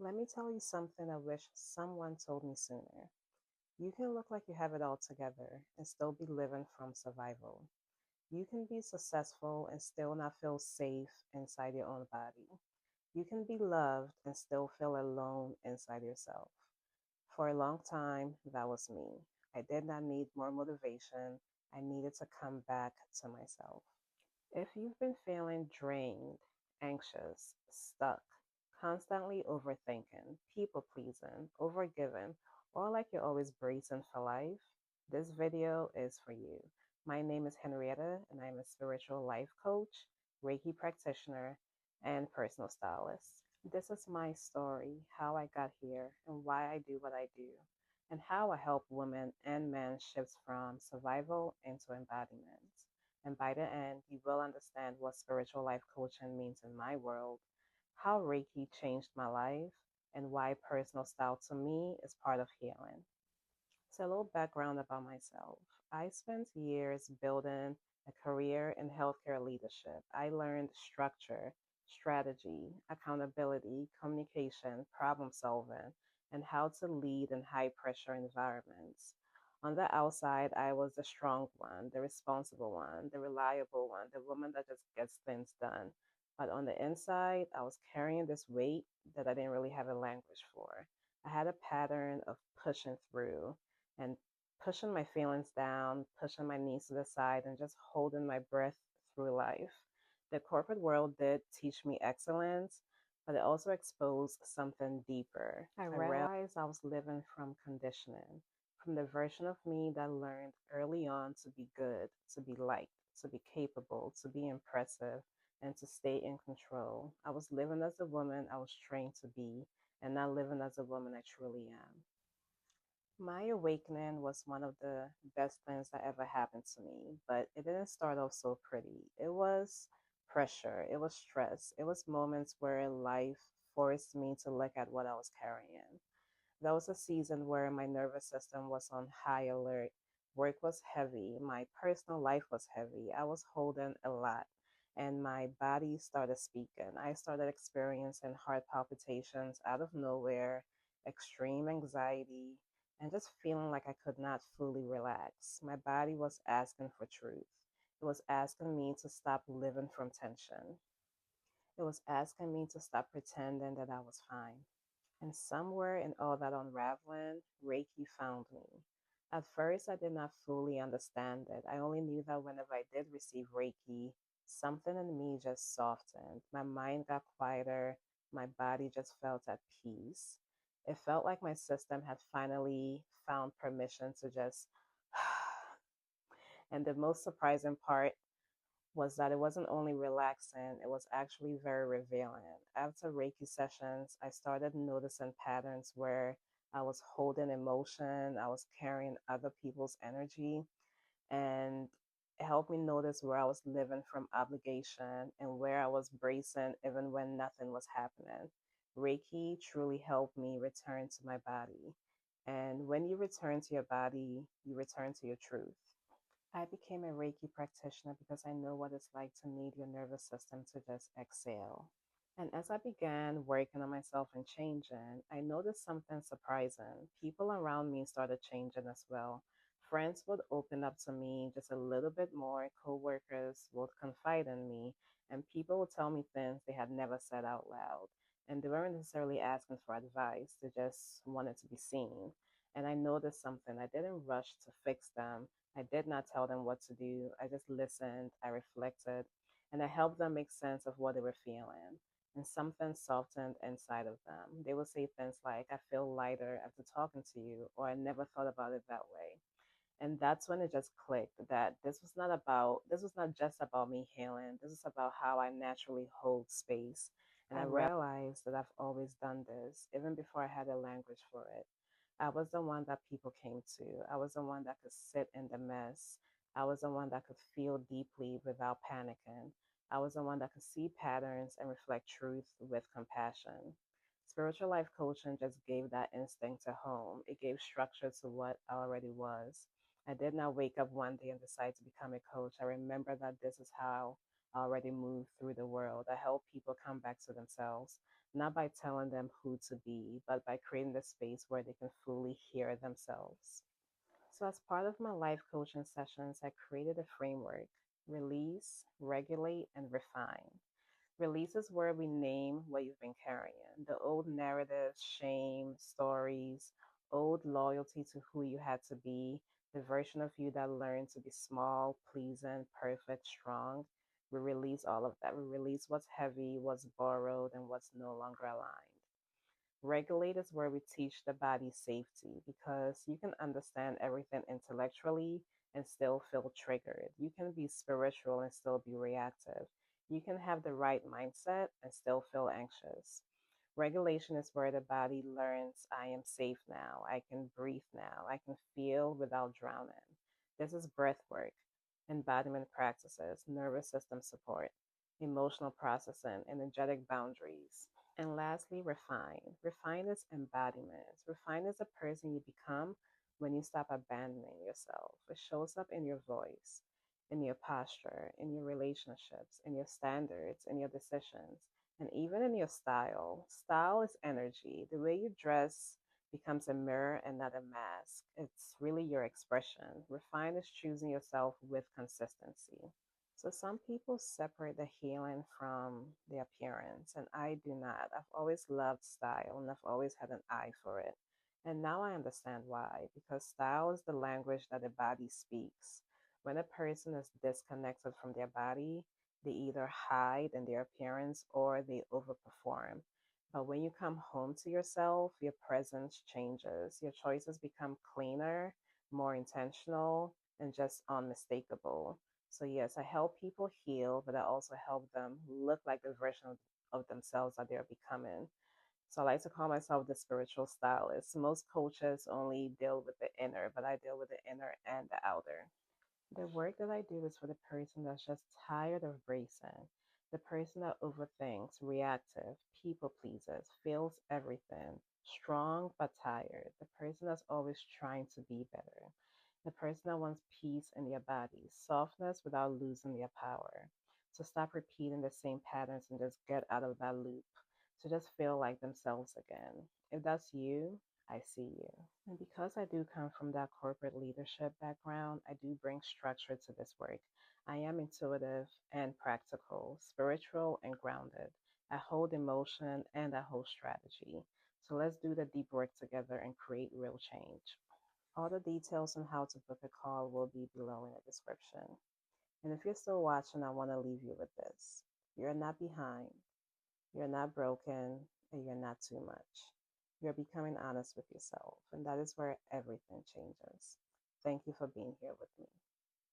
Let me tell you something I wish someone told me sooner. You can look like you have it all together and still be living from survival. You can be successful and still not feel safe inside your own body. You can be loved and still feel alone inside yourself. For a long time, that was me. I did not need more motivation. I needed to come back to myself. If you've been feeling drained, anxious, stuck, constantly overthinking, people pleasing, overgiving, or like you're always bracing for life, this video is for you. My name is Henrietta, and I'm a spiritual life coach, Reiki practitioner, and personal stylist. This is my story, how I got here, and why I do what I do, and how I help women and men shift from survival into embodiment. And by the end, you will understand what spiritual life coaching means in my world, how Reiki changed my life, and why personal style to me is part of healing. So, a little background about myself. I spent years building a career in healthcare leadership. I learned structure, strategy, accountability, communication, problem solving, and how to lead in high pressure environments. On the outside, I was the strong one, the responsible one, the reliable one, the woman that just gets things done. But on the inside, I was carrying this weight that I didn't really have a language for. I had a pattern of pushing through and pushing my feelings down, pushing my knees to the side, and just holding my breath through life. The corporate world did teach me excellence, but it also exposed something deeper. I realized I was living from conditioning, from the version of me that learned early on to be good, to be liked, to be capable, to be impressive, and to stay in control. I was living as the woman I was trained to be, and not living as the woman I truly am. My awakening was one of the best things that ever happened to me, but it didn't start off so pretty. It was pressure, it was stress, it was moments where life forced me to look at what I was carrying. That was a season where my nervous system was on high alert. Work was heavy, my personal life was heavy. I was holding a lot, and my body started speaking. I started experiencing heart palpitations out of nowhere, extreme anxiety, and just feeling like I could not fully relax. My body was asking for truth. It was asking me to stop living from tension. It was asking me to stop pretending that I was fine. And somewhere in all that unraveling, Reiki found me. At first, I did not fully understand it. I only knew that whenever I did receive Reiki, something in me just softened. My mind got quieter. My body just felt at peace. It felt like my system had finally found permission to just. And the most surprising part was that it wasn't only relaxing, it was actually very revealing. After Reiki sessions, I started noticing patterns where I was holding emotion, I was carrying other people's energy, and it helped me notice where I was living from obligation and where I was bracing even when nothing was happening. Reiki truly helped me return to my body. And when you return to your body, you return to your truth. I became a Reiki practitioner because I know what it's like to need your nervous system to just exhale. And as I began working on myself and changing, I noticed something surprising. People around me started changing as well. Friends would open up to me just a little bit more, coworkers would confide in me, and people would tell me things they had never said out loud. And they weren't necessarily asking for advice, they just wanted to be seen. And I noticed something. I didn't rush to fix them. I did not tell them what to do. I just listened, I reflected, and I helped them make sense of what they were feeling. And something softened inside of them. They would say things like, I feel lighter after talking to you, or I never thought about it that way. And that's when it just clicked that this was not just about me healing. This is about how I naturally hold space. And I realized that I've always done this, even before I had a language for it. I was the one that people came to. I was the one that could sit in the mess. I was the one that could feel deeply without panicking. I was the one that could see patterns and reflect truth with compassion. Spiritual life coaching just gave that instinct a home. It gave structure to what I already was. I did not wake up one day and decide to become a coach. I remember that this is how I already moved through the world. I help people come back to themselves. not by telling them who to be, but by creating the space where they can fully hear themselves. So, as part of my life coaching sessions, I created a framework: release, regulate, and refine. Release is where we name what you've been carrying: the old narratives, shame, stories, old loyalty to who you had to be, the version of you that learned to be small, pleasing, perfect, strong. We release all of that. We release what's heavy, what's borrowed, and what's no longer aligned. Regulate is where we teach the body safety, because you can understand everything intellectually and still feel triggered. You can be spiritual and still be reactive. You can have the right mindset and still feel anxious. Regulation is where the body learns: I am safe now, I can breathe now, I can feel without drowning. This is breath work, embodiment practices, nervous system support, emotional processing, energetic boundaries. And lastly, refine. Refine is embodiment. Refine is the person you become when you stop abandoning yourself. It shows up in your voice, in your posture, in your relationships, in your standards, in your decisions, and even in your style. Style is energy. The way you dress becomes a mirror and not a mask. It's really your expression. Refine is choosing yourself with consistency. So some people separate the healing from the appearance, and I do not. I've always loved style and I've always had an eye for it. And now I understand why, because style is the language that the body speaks. When a person is disconnected from their body, they either hide in their appearance or they overperform. But when you come home to yourself, your presence changes. Your choices become cleaner, more intentional, and just unmistakable. So, yes, I help people heal, but I also help them look like the version of themselves that they're becoming. So, I like to call myself the spiritual stylist. Most coaches only deal with the inner, but I deal with the inner and the outer. The work that I do is for the person that's just tired of bracing, the person that overthinks, reactive, people pleases, feels everything, strong but tired, the person that's always trying to be better, the person that wants peace in their body, softness without losing their power, to stop repeating the same patterns and just get out of that loop, to just feel like themselves again. If that's you, I see you. And because I do come from that corporate leadership background, I do bring structure to this work. I am intuitive and practical, spiritual and grounded. I hold emotion and I hold strategy. So let's do the deep work together and create real change. All the details on how to book a call will be below in the description. And if you're still watching, I want to leave you with this: you're not behind, you're not broken, and you're not too much. You're becoming honest with yourself, and that is where everything changes. Thank you for being here with me.